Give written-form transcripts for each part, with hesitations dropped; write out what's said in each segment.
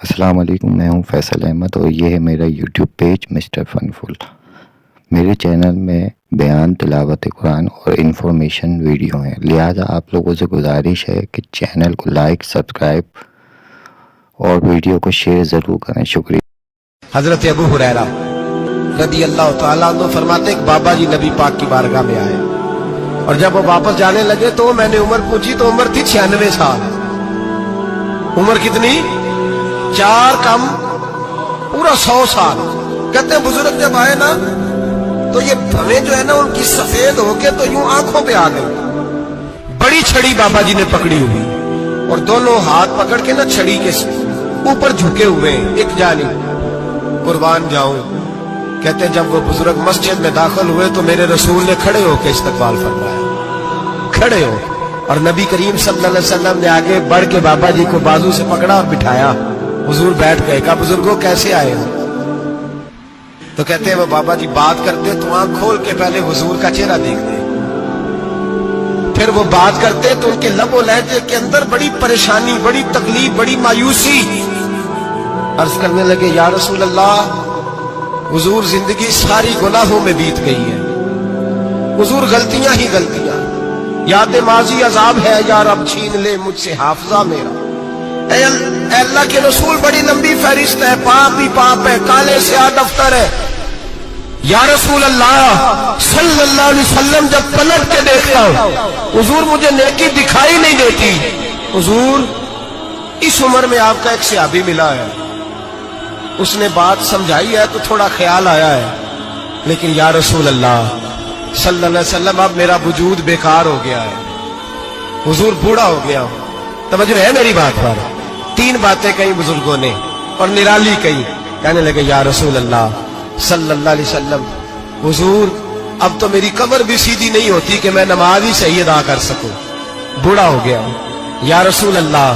السلام علیکم، میں ہوں فیصل احمد اور یہ ہے میرا یوٹیوب پیج مسٹر فن فل۔ میرے چینل میں بیان، تلاوت قرآن اور انفارمیشن ویڈیو ہیں، لہذا آپ لوگوں سے گزارش ہے کہ چینل کو لائک، سبسکرائب اور ویڈیو کو شیئر ضرور کریں۔ شکریہ۔ حضرت ابو ہریرہ رضی اللہ تعالیٰ عنہ فرماتے ہیں کہ بابا جی نبی پاک کی بارگاہ میں آئے اور جب وہ واپس جانے لگے تو میں نے عمر پوچھی تو عمر تھی 96 سال۔ عمر کتنی؟ 4 کم پورا 100 سال۔ کہتے ہیں بزرگ جب آئے نا تو یہ بھویں جو ہے نا ان کی سفید ہو کے تو یوں آنکھوں پہ آ گئی۔ بڑی چھڑی بابا جی نے پکڑی ہوئی اور دونوں ہاتھ پکڑ کے نا چھڑی کے اوپر جھکے ہوئے ایک جانب، قربان جاؤں۔ کہتے ہیں جب وہ بزرگ مسجد میں داخل ہوئے تو میرے رسول نے کھڑے ہو کے استقبال فرمایا، کھڑے ہو، اور نبی کریم صلی اللہ علیہ وسلم نے آگے بڑھ کے بابا جی کو بازو سے پکڑا اور بٹھایا۔ حضور بیٹھ گئے، کہا بزرگوں کیسے آئے ہو؟ تو کہتے ہیں وہ بابا جی بات کرتے تو آنکھ کھول کے پہلے حضور کا چہرہ دیکھتے، پھر وہ بات کرتے تو ان کے لب و لہجے کے اندر بڑی پریشانی، بڑی تکلیف، بڑی مایوسی۔ عرض کرنے لگے یا رسول اللہ، حضور زندگی ساری گناہوں میں بیت گئی ہے، حضور غلطیاں ہی غلطیاں، یاد ماضی عذاب ہے، یا رب چھین لے مجھ سے حافظہ میرا۔ اے اللہ کے رسول بڑی لمبی فہرست ہے، پاپ ہی پاپ ہے، کالے سیاہ دفتر ہے۔ یا رسول اللہ صلی اللہ علیہ وسلم جب پلٹ کے دیکھتا ہوں حضور مجھے نیکی دکھائی نہیں دیتی۔ حضور اس عمر میں آپ کا ایک صحابی ملا ہے، اس نے بات سمجھائی ہے تو تھوڑا خیال آیا ہے، لیکن یا رسول اللہ صلی اللہ علیہ وسلم اب میرا وجود بیکار ہو گیا ہے، حضور بوڑھا ہو گیا ہوں۔ توجہ ہے میری بات پر؟ 3 باتیں کہیں بزرگوں نے اور نرالی کہیں۔ کہنے لگے یا رسول اللہ صلی اللہ علیہ وسلم، حضور اب تو میری کمر بھی سیدھی نہیں ہوتی کہ میں نماز ہی صحیح ادا کر سکوں، بوڑھا ہو گیا ہوں۔ یا رسول اللہ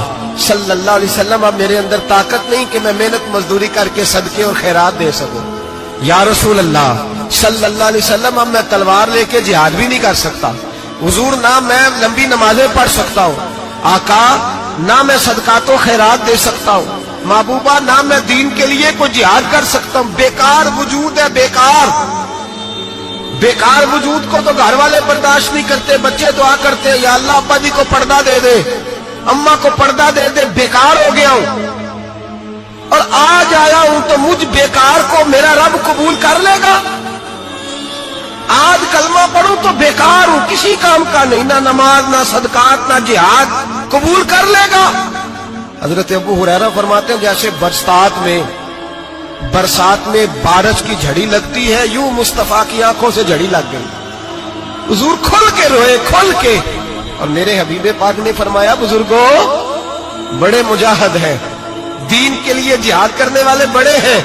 صلی اللہ علیہ وسلم اب میرے اندر طاقت نہیں کہ میں محنت مزدوری کر کے صدقے اور خیرات دے سکوں۔ یا رسول اللہ صلی اللہ علیہ وسلم اب میں تلوار لے کے جہاد بھی نہیں کر سکتا، حضور نہ میں لمبی نمازیں پڑھ سکتا ہوں، آقا نہ میں صدقات و خیرات دے سکتا ہوں، محبوبہ نہ میں دین کے لیے کوئی جہاد کر سکتا ہوں، بیکار وجود ہے، بیکار بیکار وجود کو تو گھر والے برداشت نہیں کرتے، بچے دعا کرتے ہیں یا اللہ ابا جی کو پردہ دے دے، اماں کو پردہ دے دے، بیکار ہو گیا ہوں اور آج آیا ہوں تو مجھ بیکار کو میرا رب قبول کر لے گا؟ آج کلمہ پڑھوں تو بیکار ہوں، کسی کام کا نہیں، نہ نماز، نہ صدقات، نہ جہاد، قبول کر لے گا؟ حضرت ابو ہریرہ فرماتے ہیں جیسے برسات میں بارش کی جھڑی لگتی ہے، یوں مصطفیٰ کی آنکھوں سے جھڑی لگ گئی، حضور کھل کے روئے، کھل کے۔ اور میرے حبیب پاک نے فرمایا بزرگوں بڑے مجاہد ہیں، دین کے لیے جہاد کرنے والے بڑے ہیں،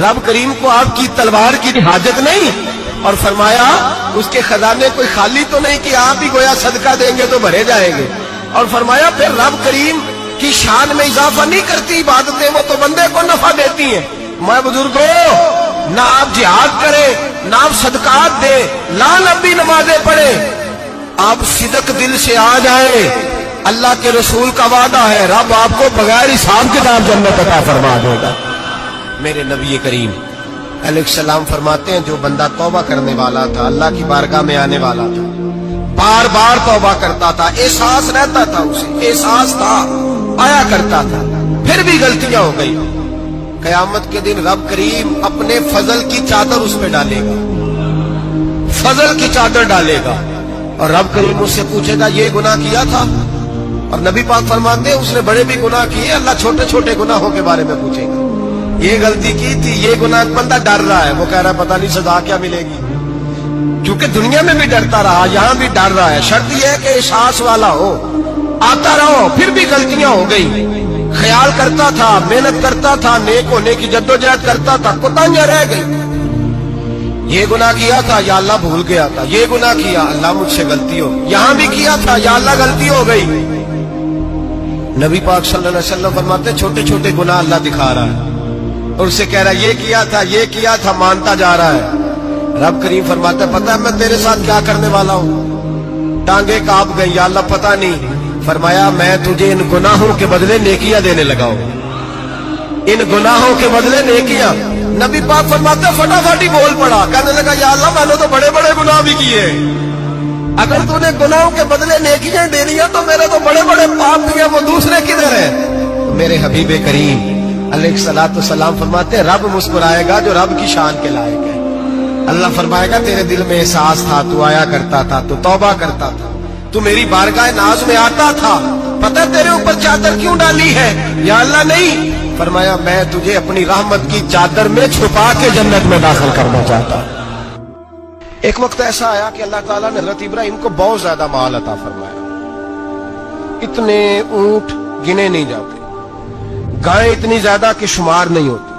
رب کریم کو آپ کی تلوار کی حاجت نہیں، اور فرمایا اس کے خزانے کوئی خالی تو نہیں کہ آپ ہی گویا صدقہ دیں گے تو بھرے جائیں گے، اور فرمایا پھر رب کریم کی شان میں اضافہ نہیں کرتی عبادتیں، وہ تو بندے کو نفع دیتی ہیں۔ میں بزرگوں نہ آپ جہاد کریں، نہ آپ صدقات دیں، نہ لمبی نمازیں پڑھیں، آپ صدق دل سے آ جائیں، اللہ کے رسول کا وعدہ ہے رب آپ کو بغیر حساب کتاب جنت عطا فرما دے گا۔ میرے نبی کریم علیہ السلام فرماتے ہیں جو بندہ توبہ کرنے والا تھا، اللہ کی بارگاہ میں آنے والا تھا، بار بار توبہ کرتا تھا، احساس رہتا تھا، اسے احساس تھا، آیا کرتا تھا، پھر بھی غلطیاں ہو گئی، قیامت کے دن رب کریم اپنے فضل کی چادر اس پہ ڈالے گا، فضل کی چادر ڈالے گا، اور رب کریم اس سے پوچھے گا یہ گناہ کیا تھا؟ اور نبی پاک فرماتے ہیں اس نے بڑے بھی گناہ کیے، اللہ چھوٹے چھوٹے گناہوں کے بارے میں پوچھے گا، یہ غلطی کی تھی، یہ گناہ، بندہ ڈر رہا ہے، وہ کہہ رہا ہے پتہ نہیں سزا کیا ملے گی، کیونکہ دنیا میں بھی ڈرتا رہا، یہاں بھی ڈر رہا ہے۔ شرط یہ ہے کہ احساس والا ہو، آتا رہو، پھر بھی غلطیاں ہو گئی، خیال کرتا تھا، محنت کرتا تھا، نیک ہونے کی جدوجہد کرتا تھا، کوتاہیاں رہ گئی، یہ گناہ کیا تھا یا اللہ بھول گیا تھا، یہ گناہ کیا اللہ مجھ سے غلطی ہو، یہاں بھی کیا تھا یا اللہ غلطی ہو گئی۔ نبی پاک صلی اللہ علیہ وسلم فرماتے ہیں چھوٹے چھوٹے گناہ اللہ دکھا رہا ہے اور اسے کہہ رہا ہے یہ کیا تھا، مانتا جا رہا ہے۔ رب کریم فرماتا ہے پتہ ہے میں تیرے ساتھ کیا کرنے والا ہوں؟ ٹانگیں کانپ گئی، یا اللہ پتہ نہیں، فرمایا میں تجھے ان گناہوں کے بدلے نیکیاں دینے لگا ہوں۔ इन गुनाहों के बदले नेकियां। नबी पाक फरमाते फटाफट ही बोल पड़ा, कहने लगा या अल्लाह मैंने तो बड़े बड़े गुनाह भी किए, अगर तूने गुनाहों के बदले नेकियां दे रही तो मेरे तो बड़े बड़े पाप दिए, वो दूसरे किधर है? तो मेरे हबीबे करीम अलैहिस्सलातु सलाम फरमाते हैं रब मुस्कुराएगा जो रब की शान के लायक है। अल्लाह फरमाएगा तेरे दिल में एहसास था, तू आया करता था, तू तौबा करता था, तू मेरी बारगाह नाज में आता था, पता तेरे ऊपर चादर क्यों डाली है? या अल्लाह नहीं, फरमाया मैं तुझे अपनी रहमत की चादर में छुपा के जन्नत में दाखिल करना चाहता हूं। एक वक्त ऐसा आया कि अल्लाह ताला ने हज़रत इब्राहिम को बहुत ज्यादा माल अता फरमाया, इतने ऊंट गिने नहीं जाते, गायें इतनी ज्यादा कि शुमार नहीं होती,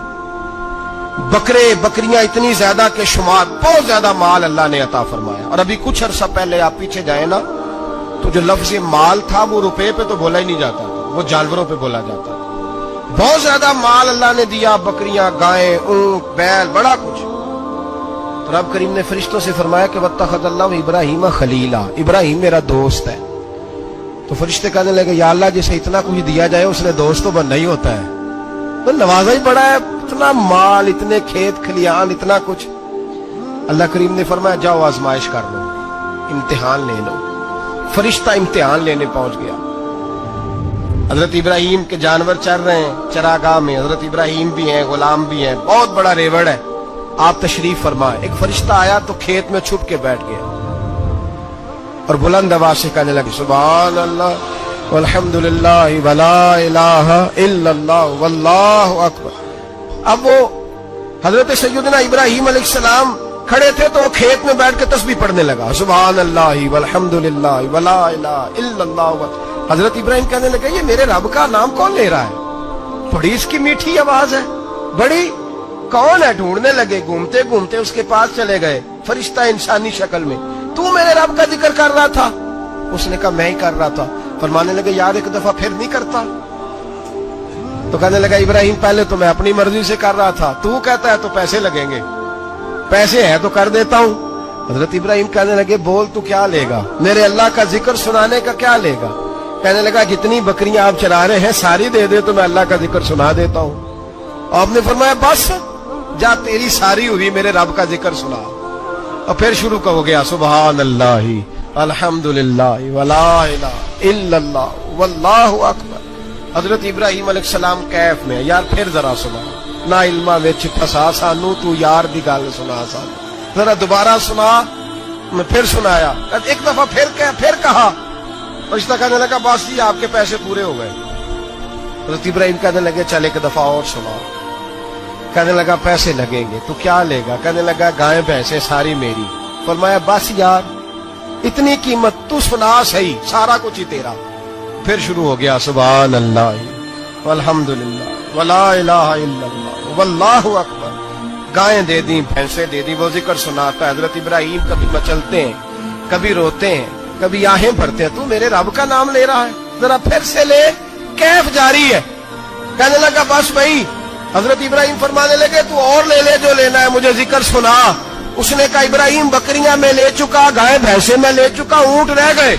बकरे बकरियां इतनी ज्यादा कि शुमार, बहुत ज्यादा माल अल्लाह ने अता फरमाया। और अभी कुछ अरसा पहले आप पीछे जाए ना तो जो लफ्ज़ माल था वो रुपए पे तो बोला ही नहीं जाता था, वो जानवरों पे बोला जाता था। बहुत ज्यादा माल अल्लाह ने दिया, बकरियां गायें ऊंट बैल बड़ा कुछ। तो रब करीम ने फरिश्तों से फरमाया कि वत्तखज़ल्लाहु इब्राहीम खलीला, इब्राहिम मेरा दोस्त है। तो फरिश्ते कहने लगे या अल्लाह जिसे इतना कुछ दिया जाए उसने दोस्त तो बनना ही होता है, तो नवाजा ही बड़ा है, इतना माल, इतने खेत खलियान, इतना कुछ। अल्लाह करीम ने फरमाया जाओ आजमाइश कर लो, इम्तिहान ले लो। फरिश्ता इम्तिहान लेने पहुंच गया। हजरत इब्राहिम के जानवर चर रहे हैं चरागाह में, हजरत इब्राहिम भी हैं, गुलाम भी हैं, बहुत बड़ा रेवड़ है। आप तशरीफ फरमाए। एक फरिश्ता आया तो खेत में छुप के बैठ गया और बुलंद आवाज से कहने लगे सुभान अल्लाह वल्हम्दुलिल्लाह वला इलाहा इल्लल्लाह वल्लाहु अकबर। अब वो हजरत सैयदना इब्राहिम अलैहिस्सलाम खड़े थे तो वो खेत में बैठ के तस्बीह पढ़ने लगा, सुभान अल्लाह वल्हम्दुलिल्लाह वला इलाहा इल्लल्लाह। हजरत इब्राहिम कहने लगे ये मेरे रब का नाम कौन ले रहा है, बड़ी इसकी मीठी आवाज है, बड़ी कौन है? ढूंढने लगे, घूमते घूमते उसके पास चले गए, फरिश्ता इंसानी शक्ल में, तू मेरे रब का जिक्र कर रहा था? उसने कहा मैं ही कर रहा था। फरमाने लगे यार एक दफा फिर नहीं करता? तो कहने लगा इब्राहिम पहले तो मैं अपनी मर्जी से कर रहा था, तू कहता है तो पैसे लगेंगे, पैसे है तो कर देता हूं। हजरत इब्राहिम कहने लगे बोल तू क्या लेगा, मेरे अल्लाह का जिक्र सुनाने का क्या लेगा? कहने लगा जितनी बकरियां आप चला रहे हैं सारी दे दे तो मैं अल्लाह का जिक्र सुना देता हूं। आपने फरमाया बस जा तेरी सारी हुई, मेरे रब का जिक्र सुना। और फिर शुरू हो गया सुभान अल्लाह अल्हम्दुलिल्लाह वला इलाहा इल्लल्लाह वल्लाहु अकबर। हजरत इब्राहिम अलैहिस्सलाम कैफ में यार फिर जरा सुना, ना इल्मा विच फसा सानू, तू यार दी गल सुना सानू, जरा दोबारा सुना। मैं फिर सुनाया, एक दफा फिर कहा। फरिश्ता कहने लगा बस जी आपके पैसे पूरे हो गए। हजरत इब्राहिम कहने लगे चल एक दफा और सुना। कहने लगा पैसे लगेंगे, तो क्या लेगा? कहने लगा गायें भैंसें सारी मेरी। फरमाया बस यार इतनी कीमत, तू सुना सही, सारा कुछ ही तेरा। फिर शुरू हो गया सुभान अल्लाह वल्हम्दुलिल्लाह वला इलाहा इल्लल्लाह वल्लाहु अकबर। गायें दे दी, भैंसें दे दी, वो जिक्र सुनाता है। हजरत इब्राहिम कभी मचलते हैं, कभी रोते हैं, कभी आहें भरते हैं, तू मेरे रब का नाम ले रहा है, जरा फिर से ले। कैफ जारी है। कहने लगा बस भाई। हजरत इब्राहिम फरमाने लगे तू और ले ले जो लेना है, मुझे जिक्र सुना। उसने कहा इब्राहिम बकरियां मैं ले चुका, गाय भैंसे मैं ले चुका, ऊंट रह गए,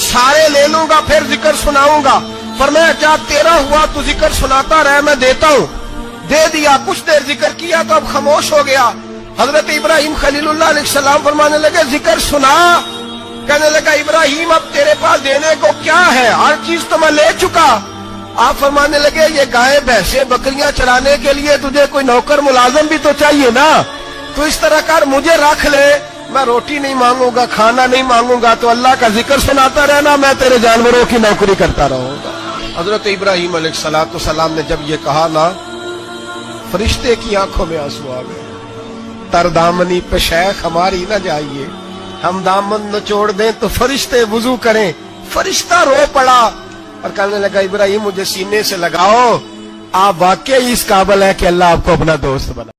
सारे ले लूंगा फिर जिक्र सुनाऊंगा। फरमाया क्या तेरा हुआ, तू जिक्र सुनाता रहे, मैं देता हूं। दे दिया, कुछ देर जिक्र किया तो अब खामोश हो गया। हजरत इब्राहिम खलीलुल्लाह अलैहिस्सलाम फरमाने लगे जिक्र सुना। कहने लगा इब्राहिम अब तेरे पास देने को क्या है, हर चीज तो मैं ले चुका। आप फरमाने लगे ये गाय भैंसे बकरियां चराने के लिए तुझे कोई नौकर मुलाजम भी तो चाहिए ना, तो इस तरह कर मुझे रख ले, मैं रोटी नहीं मांगूंगा, खाना नहीं मांगूंगा, तो अल्लाह का जिक्र सुनाता रहना, मैं तेरे जानवरों की नौकरी करता रहूंगा। हजरत इब्राहिम अलैहिस्सलाम ने जब ये कहा ना, फरिश्ते की आंखों में आंसू आ गए। तरदामनी पे शेख हमारी न जाइए, हम दामन निचोड़ दें तो फरिश्ते वुजू करें। फरिश्ता रो पड़ा और कहने लगा इब्राहिम मुझे सीने से लगाओ, आप वाकई इस काबिल है कि अल्लाह आपको अपना दोस्त बना।